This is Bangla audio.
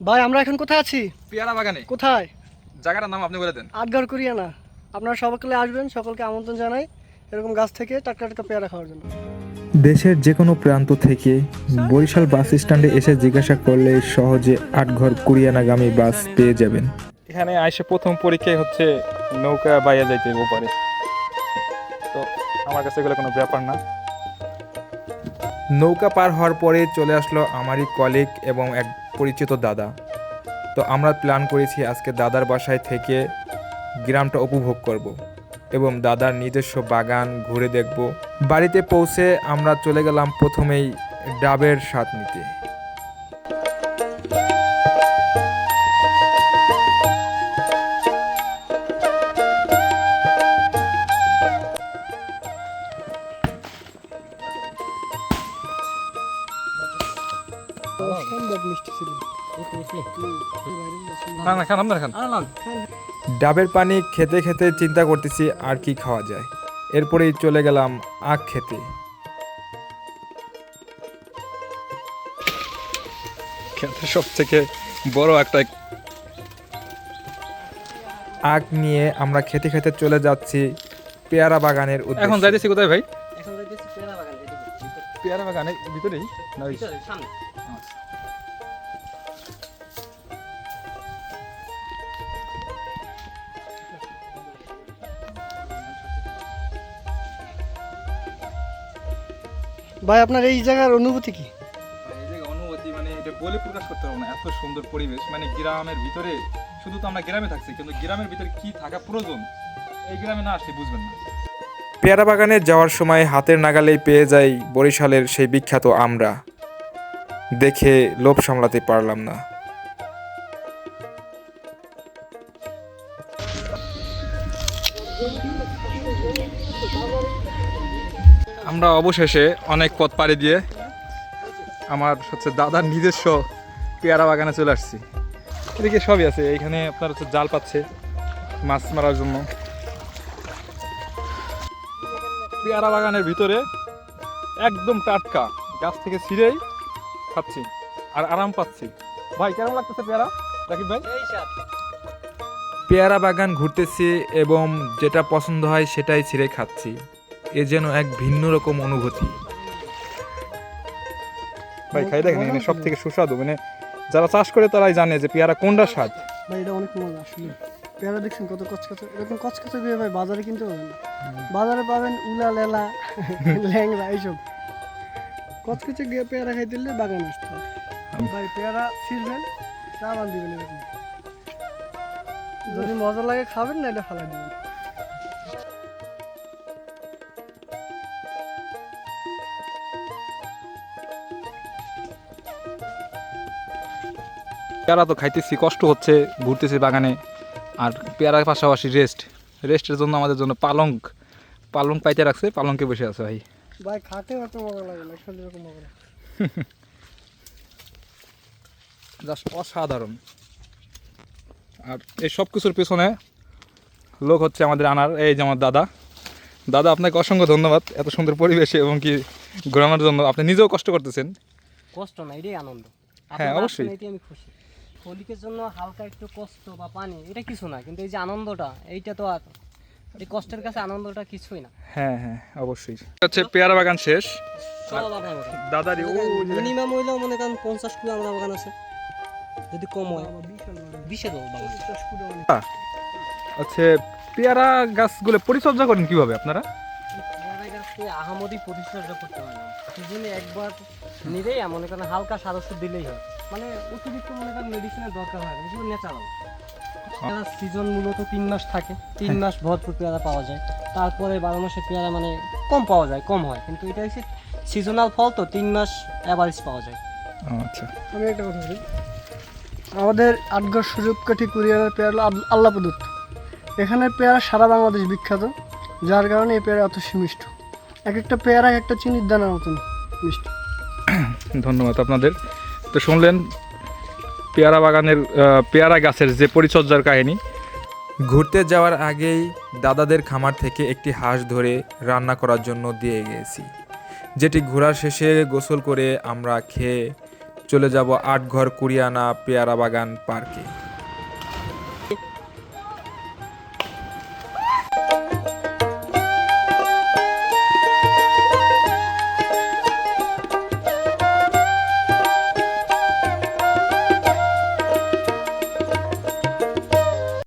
ভাই আমরা এখন কোথায় আছি? পেয়ারা বাগানে। কোথায়? জায়গাটার নাম আপনি বলে দেন। আটঘর কুরিয়ানা। আপনারা সকলে আসবেন, সকলকে আমন্ত্রণ জানাই এরকম গাছ থেকে টাটকা টাটকা পেয়ারা খাওয়ার জন্য। দেশের যে কোনো প্রান্ত থেকে বরিশাল বাস স্ট্যান্ডে এসে জিজ্ঞাসা করলে সহজে আটঘর কুরিয়ানাগামী বাস পেয়ে যাবেন। এখানে আইসে প্রথম পরীক্ষায় হচ্ছে নৌকা বাইয়া যাইতে ওপারে, তো আমার কাছে এগুলো কোনো ব্যাপার না। নৌকা পার হওয়ার পরে চলে আসলো আমারই কলিগ এবং এক পরিচিত দাদা। তো আমরা প্ল্যান করেছি আজকে দাদার বাসায় থেকে গ্রামটা উপভোগ করব এবং দাদার নিজস্ব বাগান ঘুরে দেখব। বাড়িতে পৌঁছে আমরা চলে গেলাম প্রথমেই ডাবের স্বাদ নিতে। অসম্ভব মিষ্টি ছিল। না না খান, আপনারা খান। ডাবের পানি খেতে খেতে চিন্তা করতেছি আর কি খাওয়া যায়। এরপরেই চলে গেলাম আখ খেতে। সব থেকে বড় একটা আখ নিয়ে আমরা খেতে খেতে চলে যাচ্ছি পেয়ারা বাগানের এখন উদ্দেশ্যে। যাইতেছি কোথায় ভাই? এখন দেখতেছি পেয়ারা বাগান, এদিকে পেয়ারা বাগানের ভিতরেই না ওই? ভিতরে সামনে। আচ্ছা। ভাই আপনার এই জায়গার অনুভূতি কি? এই যে অনুভূতি মানে এটা বলে প্রকাশ করতে পারবো না, এত সুন্দর পরিবেশ। মানে গ্রামের ভিতরে, শুধু তো আমরা গ্রামে থাকছি, কিন্তু গ্রামের ভিতরে কি থাকা প্রয়োজন এই গ্রামে না আসলে বুঝবেন না। পেয়ারা বাগানে যাওয়ার সময় হাতের নাগালেই পেয়ে যাই বরিশালের সেই বিখ্যাত আমড়া। দেখে লোভ সামলাতে পারলাম না। আমরা অবশেষে অনেক পথ পাড়ি দিয়ে আমার হচ্ছে দাদার নিজস্ব পেয়ারা বাগানে চলে আসছি। এদিকে সবই আছে, এইখানে আপনার হচ্ছে জাল পাচ্ছে মাছ মারার জন্য। পেয়ারা বাগানের ভিতরে একদম টাটকা, গাছ থেকে ছিঁড়েই খাচ্ছি আর আরাম পাচ্ছি। ভাই কেমন লাগতেছে পেয়ারা, রাকিব ভাই? পেয়ারা বাগান ঘুরতেছি এবং যেটা পছন্দ হয় সেটাই ছিঁড়ে খাচ্ছি। এ যেন এক ভিন্ন রকম অনুভূতি। ভাই খাই দেখেন, এখানে সব থেকে সুস্বাদু, মানে যারা চাষ করে তারাই জানে যে পেয়ারা কোনটা স্বাদ। ভাই এটা অনেক মজা আসলে। পেয়ারা দেখছেন কত কচকচে, এরকম কচকচে দিয়ে ভাই বাজারে কিনতে পাবেন না। বাজারে পাবেন উলা লেলা ল্যাংড়া এইসব। কচকচে গিয়ে পেয়ারা খাইতে হলে বাগান আসতে হবে। ভাই পেয়ারা ছিঁড়বেন, চাবান দিবেন এরকম। যদি মজা লাগে খাবেন, না এটা ফালাই দিবেন। পেয়ারা তো খাইতেছি, কষ্ট হচ্ছে, ঘুরতেছি বাগানে, আর পেয়ারার পাশাপাশি রেস্টের জন্য আমাদের জন্য পালং পাইতে রাখছে, পালংকে বসে আছে ভাই। ভাই খাতে এত মজা লাগে না, আসলে এরকম মজা লাগে। জাস্ট অসাধারণ। আর এই সব কিছুর পেছনে লোক হচ্ছে আমাদের আনার, এই যে আমার দাদা। দাদা আপনাকে অসংখ্য ধন্যবাদ এত সুন্দর পরিবেশে এবং কি ঘোরানোর জন্য। আপনি নিজেও কষ্ট করতেছেন। কষ্ট না, এটাই আনন্দ। হ্যাঁ, অবশ্যই। এটাই আমি খুশি। ফলিকের জন্য হালকা একটু কষ্ট বা পানি এটা কিছু না, কিন্তু এই যে আনন্দটা, এইটা তো আর এই কষ্টের কাছে আনন্দটা কিছুই না। হ্যাঁ হ্যাঁ, অবশ্যই। হচ্ছে পেয়ারা বাগান শেষ। দাদারি মিনিমাম হইলেও মনে করেন 50 কিলো আমরা বাগান আছে, যদি কম হয় বিশাল বাগান। হচ্ছে পেয়ারা গাছগুলো পরিচর্যা করেন কিভাবে আপনারা? আহামরি পরিচর্যা করতে হয় না, সিজনে একবার নিলেই মনে করেন হালকা সার ওষুধ দিলেই হয়। মানে অতিরিক্ত মনে করেন মেডিসিনের দরকার হয় না, এগুলো ন্যাচারাল। সিজন মূলত 3 মাস থাকে, 3 মাস ভরপুর পেয়ারা পাওয়া যায়। তারপরে 12 মাসে পেয়ারা মানে কম পাওয়া যায়, কম হয়, কিন্তু এটা হচ্ছে সিজনাল ফল, তো 3 মাস অ্যাভারেজ পাওয়া যায়। আচ্ছা, আমি একটা কথা বলি, আমাদের আটঘর সুযোগকাঠি কুরিয়ানের পেয়ারা হলো আল্লাহ প্রদত্ত। এখানের পেয়ারা সারা বাংলাদেশ বিখ্যাত, যার কারণে এই পেয়ারা এত মিষ্ট। এক একটা পেয়ারা এক একটা চিনির দানার মতন মিষ্টি। ধন্যবাদ আপনাদের। তো শুনলেন পেয়ারা বাগানের পেয়ারা গাছের যে পরিচর্যার কাহিনী। ঘুরতে যাওয়ার আগেই দাদাদের খামার থেকে একটি হাঁস ধরে রান্না করার জন্য দিয়ে গিয়েছি, যেটি ঘোরার শেষে গোসল করে আমরা খেয়ে চলে যাব 8 ঘর কুড়িয়ানা পেয়ারা বাগান পার্কে।